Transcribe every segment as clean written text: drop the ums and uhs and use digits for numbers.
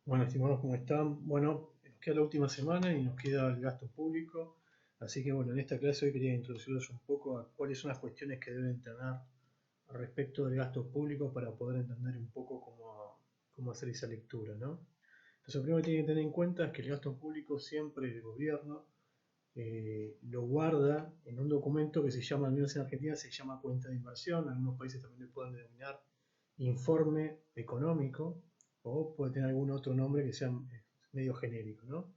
Bueno, estimados, ¿cómo están? Bueno, nos queda la última semana y nos queda el gasto público. Así que bueno, en esta clase hoy quería introducirlos un poco a cuáles son las cuestiones que deben tener respecto del gasto público para poder entender un poco cómo hacer esa lectura, ¿no? Entonces, lo primero que tienen que tener en cuenta es que el gasto público siempre el gobierno lo guarda en un documento que se llama, al menos en Argentina, se llama cuenta de inversión. En algunos países también le pueden denominar informe económico o puede tener algún otro nombre que sea medio genérico, ¿no?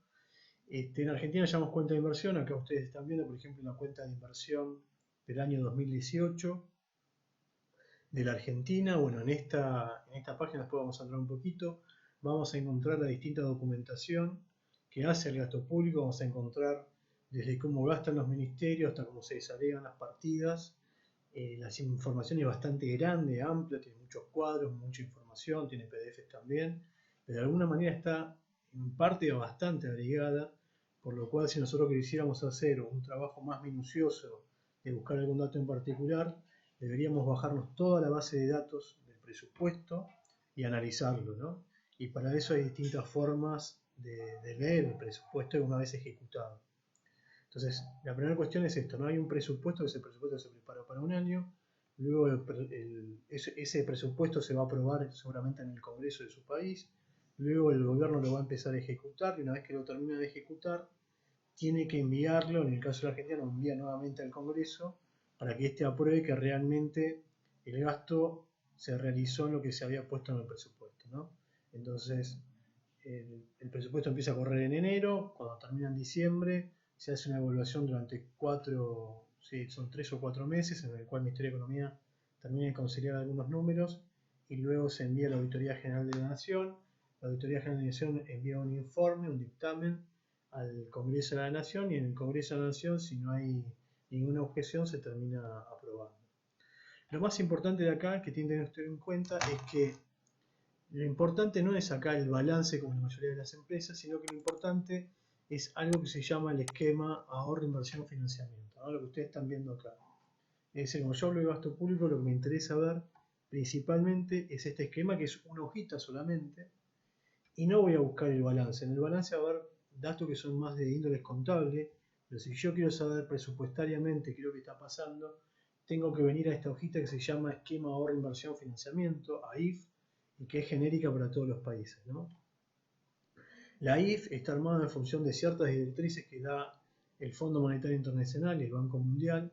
En Argentina llamamos cuenta de inversión. Acá ustedes están viendo, por ejemplo, una cuenta de inversión del año 2018 de la Argentina. Bueno, en esta página, después vamos a entrar un poquito, vamos a encontrar la distinta documentación que hace el gasto público. Vamos a encontrar desde cómo gastan los ministerios hasta cómo se desagregan las partidas. La información es bastante grande, amplia, tiene muchos cuadros, mucha información, tiene PDFs también, pero de alguna manera está en parte bastante agregada, por lo cual si nosotros quisiéramos hacer un trabajo más minucioso de buscar algún dato en particular, deberíamos bajarnos toda la base de datos del presupuesto y analizarlo, ¿no? Y para eso hay distintas formas de leer el presupuesto una vez ejecutado. Entonces, la primera cuestión es esto, ¿no? Hay un presupuesto, ese presupuesto se prepara para un año, luego ese presupuesto se va a aprobar seguramente en el Congreso de su país, luego el gobierno lo va a empezar a ejecutar y una vez que lo termina de ejecutar, tiene que enviarlo, en el caso de la Argentina lo envía nuevamente al Congreso para que éste apruebe que realmente el gasto se realizó en lo que se había puesto en el presupuesto, ¿no? Entonces, el presupuesto empieza a correr en enero, cuando termina en diciembre, se hace una evaluación durante son 3 o 4 meses, en el cual el Ministerio de Economía termina de conciliar algunos números y luego se envía a la Auditoría General de la Nación. La Auditoría General de la Nación envía un informe, un dictamen al Congreso de la Nación y en el Congreso de la Nación, si no hay ninguna objeción, se termina aprobando. Lo más importante de acá que tienen que tener en cuenta es que lo importante no es sacar el balance como la mayoría de las empresas, sino que lo importante es algo que se llama el esquema ahorro, inversión, financiamiento, ¿no? Lo que ustedes están viendo acá. Es decir, como yo hablo de gasto público, lo que me interesa ver principalmente es este esquema, que es una hojita solamente, y no voy a buscar el balance. En el balance va a haber datos que son más de índole contable, pero si yo quiero saber presupuestariamente qué es lo que está pasando, tengo que venir a esta hojita que se llama esquema ahorro, inversión, financiamiento, AIF, y que es genérica para todos los países, ¿no? La AIF está armada en función de ciertas directrices que da el Fondo Monetario Internacional y el Banco Mundial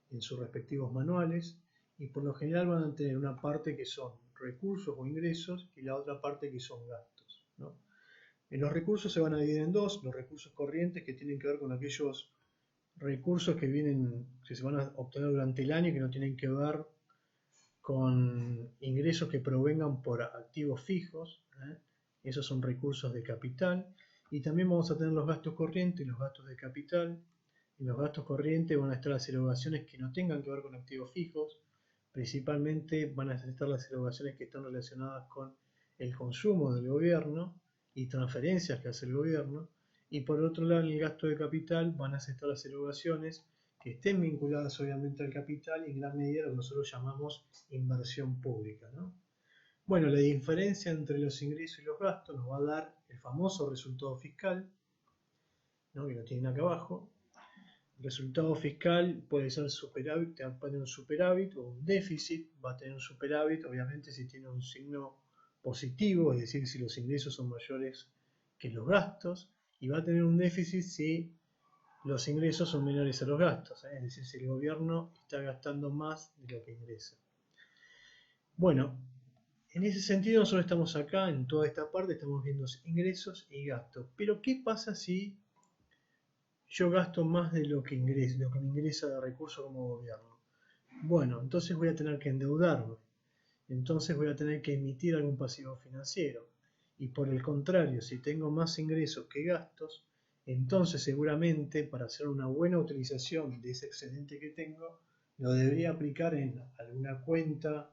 en sus respectivos manuales, y por lo general van a tener una parte que son recursos o ingresos y la otra parte que son gastos, ¿no? En los recursos se van a dividir en dos: los recursos corrientes, que tienen que ver con aquellos recursos que se van a obtener durante el año y que no tienen que ver con ingresos que provengan por activos fijos, ¿eh? Esos son recursos de capital. Y también vamos a tener los gastos corrientes y los gastos de capital. En los gastos corrientes van a estar las erogaciones que no tengan que ver con activos fijos. Principalmente van a estar las erogaciones que están relacionadas con el consumo del gobierno y transferencias que hace el gobierno. Y por otro lado, en el gasto de capital van a estar las erogaciones que estén vinculadas obviamente al capital y en gran medida lo que nosotros llamamos inversión pública, ¿no? Bueno, la diferencia entre los ingresos y los gastos nos va a dar el famoso resultado fiscal, ¿no? Que lo tienen acá abajo. El resultado fiscal puede ser superávit, va a tener un superávit o un déficit. Va a tener un superávit, obviamente, si tiene un signo positivo, es decir, si los ingresos son mayores que los gastos, y va a tener un déficit si los ingresos son menores a los gastos, ¿eh? Es decir, si el gobierno está gastando más de lo que ingresa. Bueno, en ese sentido nosotros estamos acá, en toda esta parte, estamos viendo ingresos y gastos. Pero ¿qué pasa si yo gasto más de lo que me ingresa de recursos como gobierno? Bueno, entonces voy a tener que endeudarme. Entonces voy a tener que emitir algún pasivo financiero. Y por el contrario, si tengo más ingresos que gastos, entonces seguramente para hacer una buena utilización de ese excedente que tengo, lo debería aplicar en alguna cuenta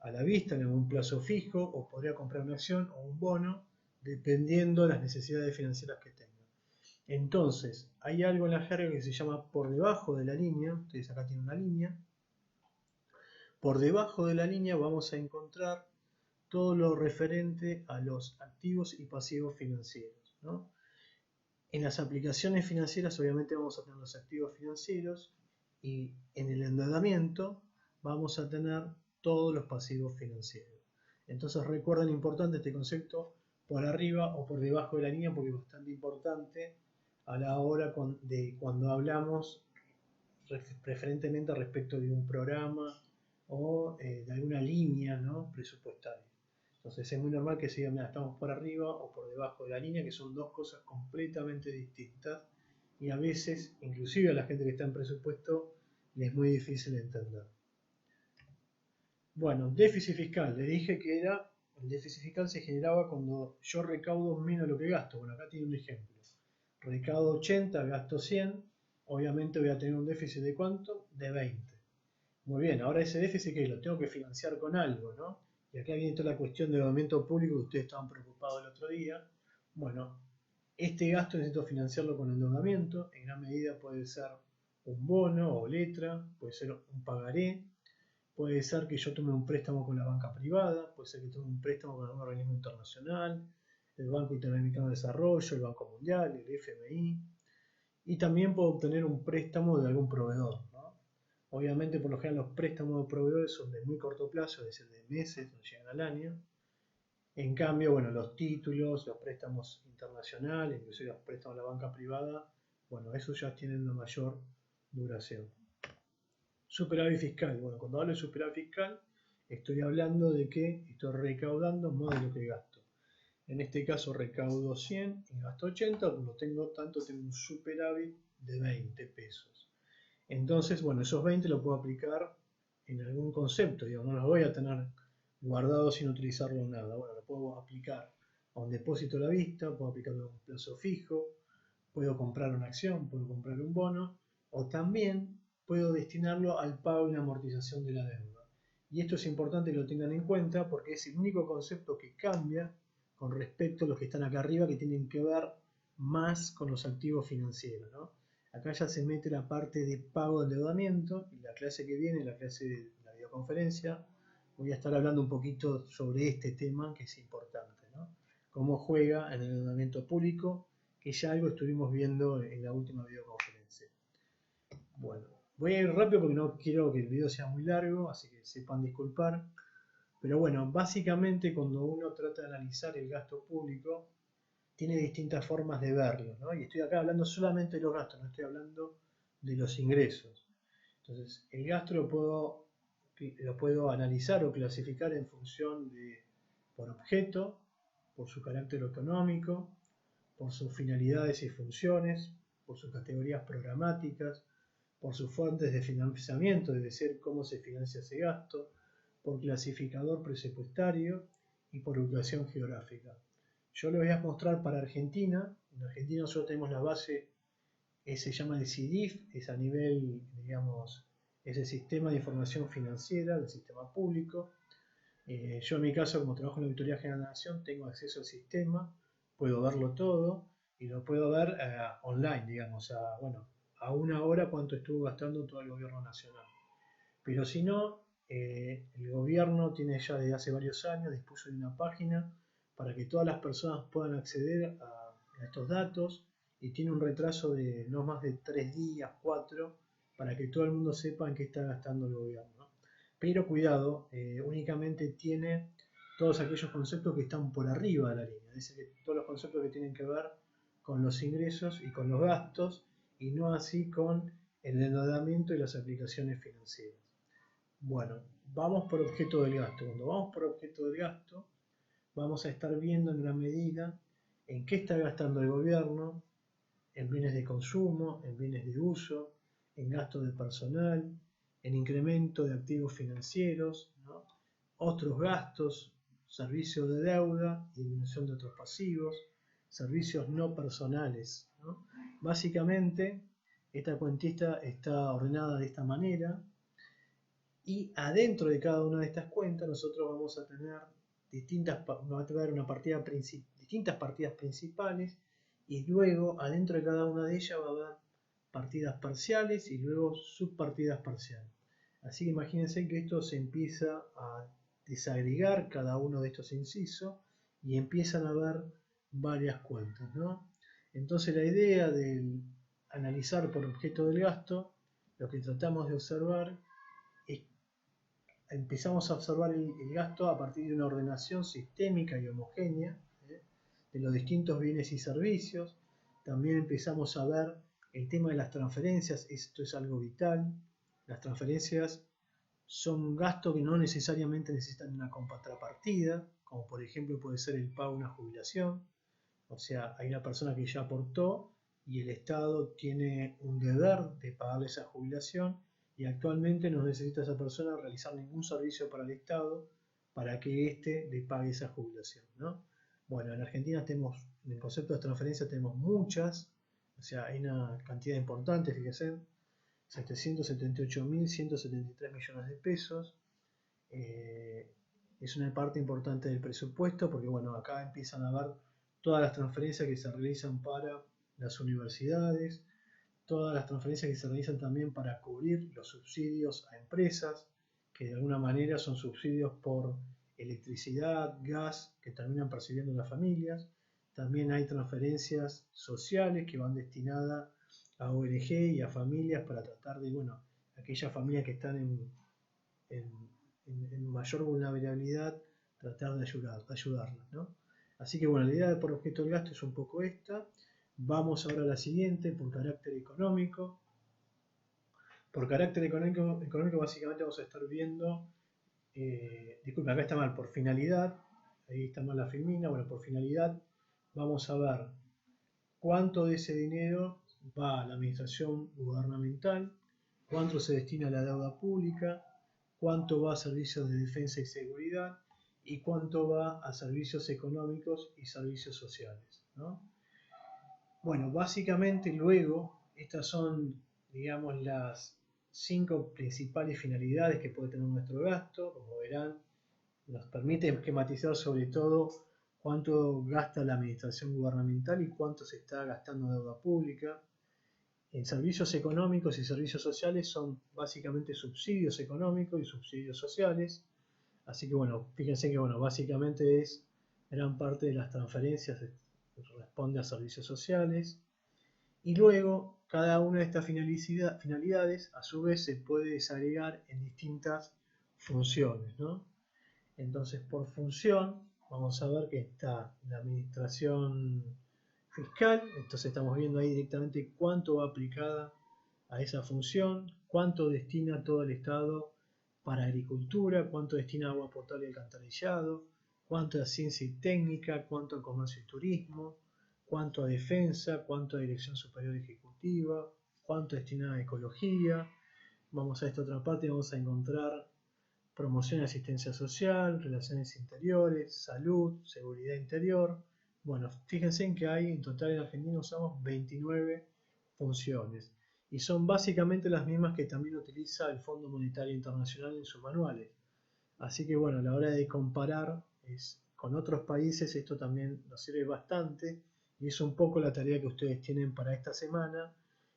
a la vista, en algún plazo fijo, o podría comprar una acción o un bono, dependiendo de las necesidades financieras que tenga. Entonces, hay algo en la jerga que se llama por debajo de la línea. Ustedes acá tienen una línea. Por debajo de la línea vamos a encontrar todo lo referente a los activos y pasivos financieros, ¿no? En las aplicaciones financieras obviamente vamos a tener los activos financieros y en el endeudamiento vamos a tener todos los pasivos financieros. Entonces recuerden, importante este concepto por arriba o por debajo de la línea porque es bastante importante a la hora de cuando hablamos preferentemente respecto de un programa o de alguna línea, ¿no?, presupuestaria. Entonces es muy normal que se digan, estamos por arriba o por debajo de la línea, que son dos cosas completamente distintas y a veces, inclusive a la gente que está en presupuesto, les es muy difícil entender. Bueno, déficit fiscal. Le dije que el déficit fiscal se generaba cuando yo recaudo menos de lo que gasto. Bueno, acá tiene un ejemplo. Recaudo 80, gasto 100. Obviamente voy a tener un déficit de ¿cuánto? De 20. Muy bien, ahora ese déficit que lo tengo que financiar con algo, ¿no? Y acá viene toda la cuestión de endeudamiento público que ustedes estaban preocupados el otro día. Bueno, este gasto necesito financiarlo con endeudamiento. En gran medida puede ser un bono o letra, puede ser un pagaré, puede ser que yo tome un préstamo con la banca privada, puede ser que tome un préstamo con algún organismo internacional, el Banco Interamericano de Desarrollo, el Banco Mundial, el FMI, y también puedo obtener un préstamo de algún proveedor, ¿no? Obviamente, por lo general, los préstamos de proveedores son de muy corto plazo, es decir, de meses, no llegan al año. En cambio, bueno, los títulos, los préstamos internacionales, inclusive los préstamos de la banca privada, bueno, esos ya tienen una mayor duración. Superávit fiscal. Bueno, cuando hablo de superávit fiscal, estoy hablando de que estoy recaudando más de lo que gasto. En este caso recaudo 100 y gasto 80, por lo tengo un superávit de 20 pesos. Entonces, bueno, esos 20 los puedo aplicar en algún concepto, digamos, no los voy a tener guardados sin utilizarlo en nada. Bueno, lo puedo aplicar a un depósito a la vista, puedo aplicarlo a un plazo fijo, puedo comprar una acción, puedo comprar un bono, o también puedo destinarlo al pago y la amortización de la deuda. Y esto es importante que lo tengan en cuenta porque es el único concepto que cambia con respecto a los que están acá arriba, que tienen que ver más con los activos financieros, ¿no? Acá ya se mete la parte de pago de endeudamiento y la clase que viene, la clase de la videoconferencia, voy a estar hablando un poquito sobre este tema que es importante, ¿no? Cómo juega en el endeudamiento público, que ya algo estuvimos viendo en la última videoconferencia. Bueno, voy a ir rápido porque no quiero que el video sea muy largo, así que sepan disculpar. Pero bueno, básicamente cuando uno trata de analizar el gasto público, tiene distintas formas de verlo, ¿no? Y estoy acá hablando solamente de los gastos, no estoy hablando de los ingresos. Entonces, el gasto lo puedo analizar o clasificar en función de, por objeto, por su carácter económico, por sus finalidades y funciones, por sus categorías programáticas, por sus fuentes de financiamiento, es decir, cómo se financia ese gasto, por clasificador presupuestario y por ubicación geográfica. Yo lo voy a mostrar para Argentina. En Argentina nosotros tenemos la base, se llama el CIDIF, es a nivel, digamos, es el Sistema de Información Financiera del Sistema Público. Yo en mi caso, como trabajo en la Auditoría General de la Nación, tengo acceso al sistema, puedo verlo todo y lo puedo ver online, digamos, a una hora cuánto estuvo gastando todo el gobierno nacional. Pero si no, el gobierno tiene ya desde hace varios años, dispuso de una página para que todas las personas puedan acceder a estos datos y tiene un retraso de no más de 3 días, 4, para que todo el mundo sepa en qué está gastando el gobierno. Pero cuidado, únicamente tiene todos aquellos conceptos que están por arriba de la línea, es decir, todos los conceptos que tienen que ver con los ingresos y con los gastos y no así con el endeudamiento y las aplicaciones financieras. Bueno, vamos por objeto del gasto. Cuando vamos por objeto del gasto, vamos a estar viendo en gran medida en qué está gastando el gobierno, en bienes de consumo, en bienes de uso, en gasto de personal, en incremento de activos financieros, ¿no? Otros gastos, servicios de deuda, disminución de otros pasivos, servicios no personales, ¿no? Básicamente, esta cuentita está ordenada de esta manera. Y adentro de cada una de estas cuentas nosotros vamos a tener distintas partidas principales y luego adentro de cada una de ellas va a haber partidas parciales y luego subpartidas parciales. Así que imagínense que esto se empieza a desagregar cada uno de estos incisos y empiezan a ver varias cuentas, ¿no? Entonces la idea de analizar por objeto del gasto, lo que tratamos de observar es, empezamos a observar el gasto a partir de una ordenación sistémica y homogénea de los distintos bienes y servicios. También empezamos a ver el tema de las transferencias, esto es algo vital. Las transferencias son gastos que no necesariamente necesitan una contrapartida, como por ejemplo puede ser el pago de una jubilación. O sea, hay una persona que ya aportó y el Estado tiene un deber de pagarle esa jubilación y actualmente no necesita esa persona realizar ningún servicio para el Estado para que éste le pague esa jubilación, ¿no? Bueno, en Argentina tenemos, en el concepto de transferencia tenemos muchas, o sea, hay una cantidad importante, fíjense, 778.173 millones de pesos. Es una parte importante del presupuesto porque, bueno, acá empiezan a ver todas las transferencias que se realizan para las universidades, todas las transferencias que se realizan también para cubrir los subsidios a empresas, que de alguna manera son subsidios por electricidad, gas, que terminan percibiendo las familias. También hay transferencias sociales que van destinadas a ONG y a familias para tratar de, bueno, aquellas familias que están en mayor vulnerabilidad, tratar de ayudarlas, ¿no? Así que bueno, la idea de por objeto del gasto es un poco esta. Vamos ahora a la siguiente, por carácter económico. Por carácter económico básicamente vamos a estar viendo, disculpen, acá está mal, por finalidad, ahí está mal la filmina, bueno, por finalidad vamos a ver cuánto de ese dinero va a la administración gubernamental, cuánto se destina a la deuda pública, cuánto va a servicios de defensa y seguridad y cuánto va a servicios económicos y servicios sociales, ¿no? Bueno, básicamente luego estas son, digamos, las 5 principales finalidades que puede tener nuestro gasto. Como verán, nos permite esquematizar sobre todo cuánto gasta la administración gubernamental y cuánto se está gastando en deuda pública. En servicios económicos y servicios sociales son básicamente subsidios económicos y subsidios sociales. Así que bueno, fíjense que bueno, básicamente es gran parte de las transferencias responde a servicios sociales. Y luego cada una de estas finalidades a su vez se puede desagregar en distintas funciones, ¿no? Entonces por función vamos a ver que está la administración fiscal, entonces estamos viendo ahí directamente cuánto va aplicada a esa función, cuánto destina todo el Estado para agricultura, cuánto destina a agua potable y alcantarillado, cuánto a ciencia y técnica, cuánto a comercio y turismo, cuánto a defensa, cuánto a dirección superior ejecutiva, cuánto destina a ecología. Vamos a esta otra parte, vamos a encontrar promoción y asistencia social, relaciones interiores, salud, seguridad interior. Bueno, fíjense en que hay en total en Argentina usamos 29 funciones y son básicamente las mismas que también utiliza el Fondo Monetario Internacional en sus manuales. Así que bueno, a la hora de comparar con otros países esto también nos sirve bastante y es un poco la tarea que ustedes tienen para esta semana,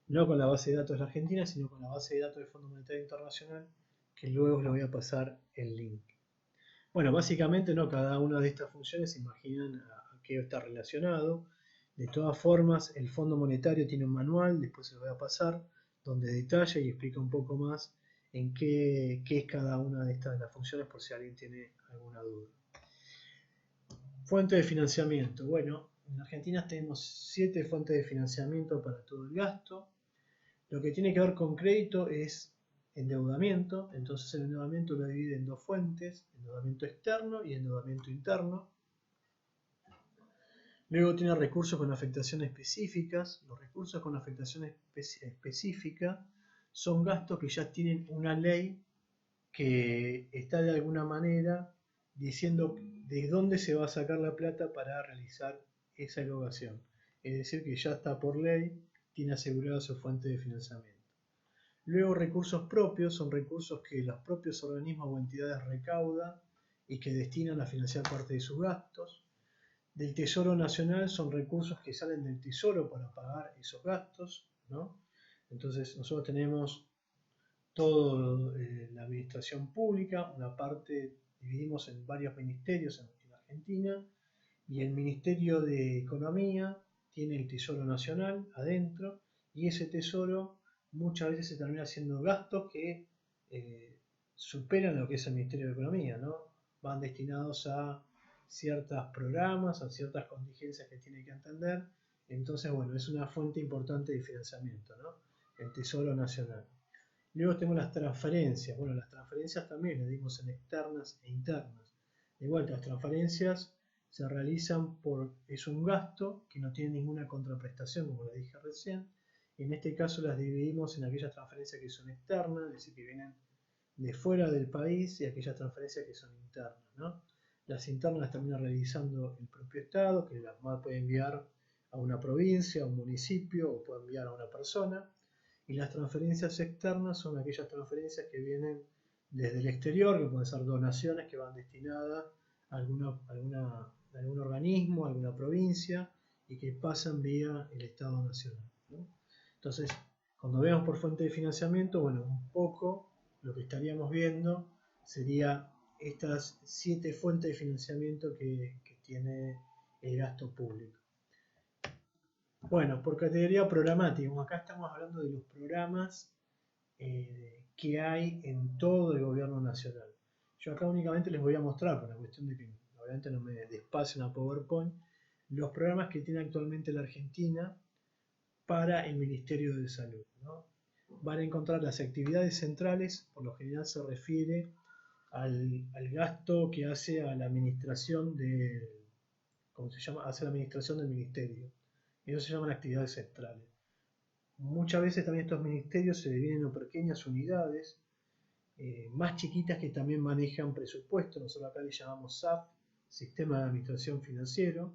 no con la base de datos de la Argentina, sino con la base de datos del Fondo Monetario Internacional, que luego os voy a pasar el link. Bueno, básicamente no cada una de estas funciones se imaginan a qué está relacionado. De todas formas, el Fondo Monetario tiene un manual, después se lo voy a pasar, donde detalla y explica un poco más en qué es cada una de estas de las funciones por si alguien tiene alguna duda. Fuente de financiamiento. Bueno, en Argentina tenemos 7 fuentes de financiamiento para todo el gasto. Lo que tiene que ver con crédito es endeudamiento, entonces el endeudamiento lo divide en 2 fuentes, endeudamiento externo y endeudamiento interno. Luego tiene recursos con afectación específicas. Los recursos con afectación específica son gastos que ya tienen una ley que está de alguna manera diciendo de dónde se va a sacar la plata para realizar esa erogación. Es decir, que ya está por ley, tiene asegurada su fuente de financiamiento. Luego recursos propios son recursos que los propios organismos o entidades recaudan y que destinan a financiar parte de sus gastos. Del Tesoro Nacional son recursos que salen del Tesoro para pagar esos gastos, ¿no? Entonces nosotros tenemos toda la administración pública, una parte dividimos en varios ministerios en Argentina, y el Ministerio de Economía tiene el Tesoro Nacional adentro, y ese tesoro muchas veces se termina haciendo gastos que superan lo que es el Ministerio de Economía, ¿no? Van destinados a ciertos programas, a ciertas contingencias que tiene que atender. Entonces, bueno, es una fuente importante de financiamiento, ¿no? El Tesoro Nacional. Luego tenemos las transferencias. Bueno, las transferencias también las dimos en externas e internas. De vuelta, las transferencias se realizan es un gasto que no tiene ninguna contraprestación, como les dije recién. En este caso las dividimos en aquellas transferencias que son externas, es decir, que vienen de fuera del país, y aquellas transferencias que son internas, ¿no? Las internas las termina realizando el propio Estado, que las puede enviar a una provincia, a un municipio, o puede enviar a una persona. Y las transferencias externas son aquellas transferencias que vienen desde el exterior, que pueden ser donaciones que van destinadas a algún organismo, a alguna provincia, y que pasan vía el Estado Nacional, ¿no? Entonces, cuando veamos por fuente de financiamiento, bueno, un poco lo que estaríamos viendo sería estas 7 fuentes de financiamiento que tiene el gasto público. Bueno, por categoría programática, acá estamos hablando de los programas que hay en todo el gobierno nacional. Yo acá únicamente les voy a mostrar, por la cuestión de que obviamente no me despace una PowerPoint, los programas que tiene actualmente la Argentina para el Ministerio de Salud, ¿no? Van a encontrar las actividades centrales, por lo general se refiere al gasto que hace a la administración ¿cómo se llama? Hace la administración del ministerio. Eso se llaman actividades centrales. Muchas veces también estos ministerios se dividen en pequeñas unidades, más chiquitas, que también manejan presupuesto. Nosotros acá le llamamos SAF, Sistema de Administración Financiero,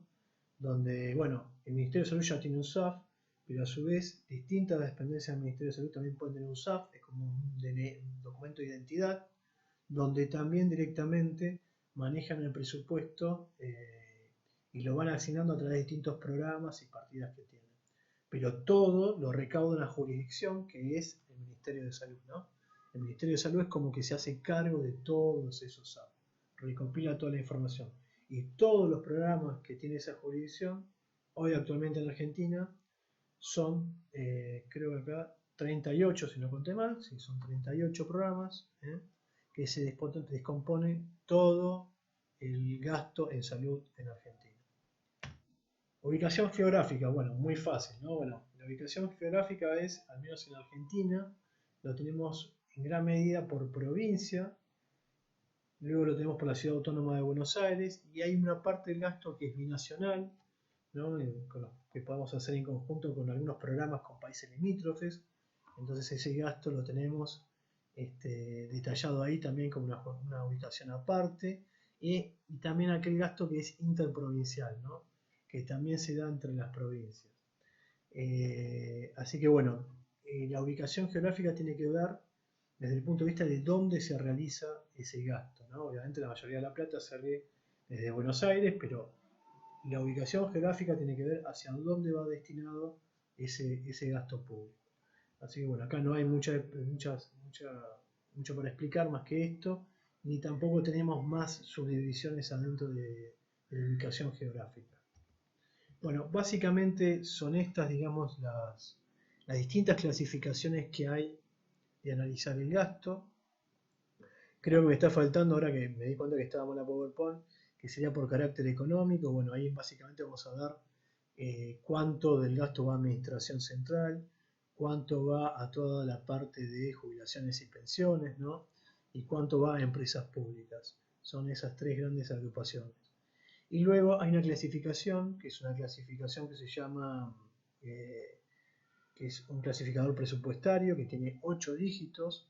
donde, bueno, el Ministerio de Salud ya tiene un SAF, pero a su vez distintas dependencias del Ministerio de Salud también pueden tener un SAF, es como un documento de identidad, donde también directamente manejan el presupuesto y lo van asignando a través de distintos programas y partidas que tienen. Pero todo lo recauda una jurisdicción que es el Ministerio de Salud, ¿no? El Ministerio de Salud es como que se hace cargo de todos esos SAP, recopila toda la información. Y todos los programas que tiene esa jurisdicción, hoy actualmente en Argentina, son, creo que acá, 38, si no conté mal, sí, son 38 programas, que se descompone todo el gasto en salud en Argentina. Ubicación geográfica, bueno, muy fácil, ¿no? Bueno, la ubicación geográfica es, al menos en Argentina, lo tenemos en gran medida por provincia, luego lo tenemos por la Ciudad Autónoma de Buenos Aires, y hay una parte del gasto que es binacional, ¿no? Que podemos hacer en conjunto con algunos programas con países limítrofes. Entonces ese gasto lo tenemos detallado ahí también como una ubicación aparte, y también aquel gasto que es interprovincial, ¿no? Que también se da entre las provincias. Así que bueno, la ubicación geográfica tiene que ver desde el punto de vista de dónde se realiza ese gasto, ¿no? Obviamente la mayoría de la plata sale desde Buenos Aires, pero la ubicación geográfica tiene que ver hacia dónde va destinado ese gasto público. Así que bueno, acá no hay mucho para explicar más que esto, ni tampoco tenemos más subdivisiones adentro de la ubicación geográfica. Bueno, básicamente son estas, digamos, las distintas clasificaciones que hay de analizar el gasto. Creo que me está faltando, ahora que me di cuenta que estábamos en la PowerPoint, que sería por carácter económico. Bueno, ahí básicamente vamos a ver cuánto del gasto va a administración central, cuánto va a toda la parte de jubilaciones y pensiones, ¿no? Y cuánto va a empresas públicas. Son esas 3 grandes agrupaciones. Y luego hay una clasificación, que es una clasificación que se llama, que es un clasificador presupuestario que tiene 8 dígitos.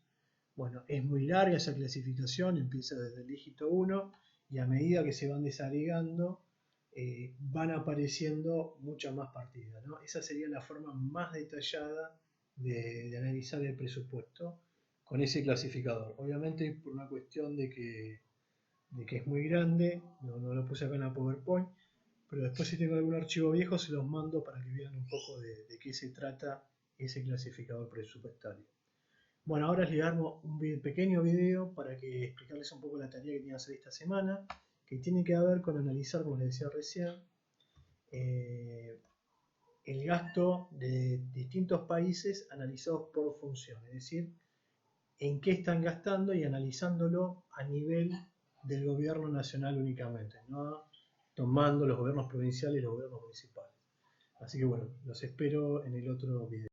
Bueno, es muy larga esa clasificación, empieza desde el dígito 1 y a medida que se van desagregando van apareciendo muchas más partidas, ¿no? Esa sería la forma más detallada de analizar el presupuesto con ese clasificador. Obviamente por una cuestión de que es muy grande, no lo puse acá en la PowerPoint, pero después si tengo algún archivo viejo se los mando para que vean un poco de qué se trata ese clasificador presupuestario. Bueno, ahora les armo un pequeño video para que explicarles un poco la tarea que tienen que hacer esta semana, que tiene que ver con analizar, como les decía recién, el gasto de distintos países analizados por función, es decir, en qué están gastando y analizándolo a nivel del gobierno nacional únicamente, no tomando los gobiernos provinciales y los gobiernos municipales. Así que bueno, los espero en el otro video.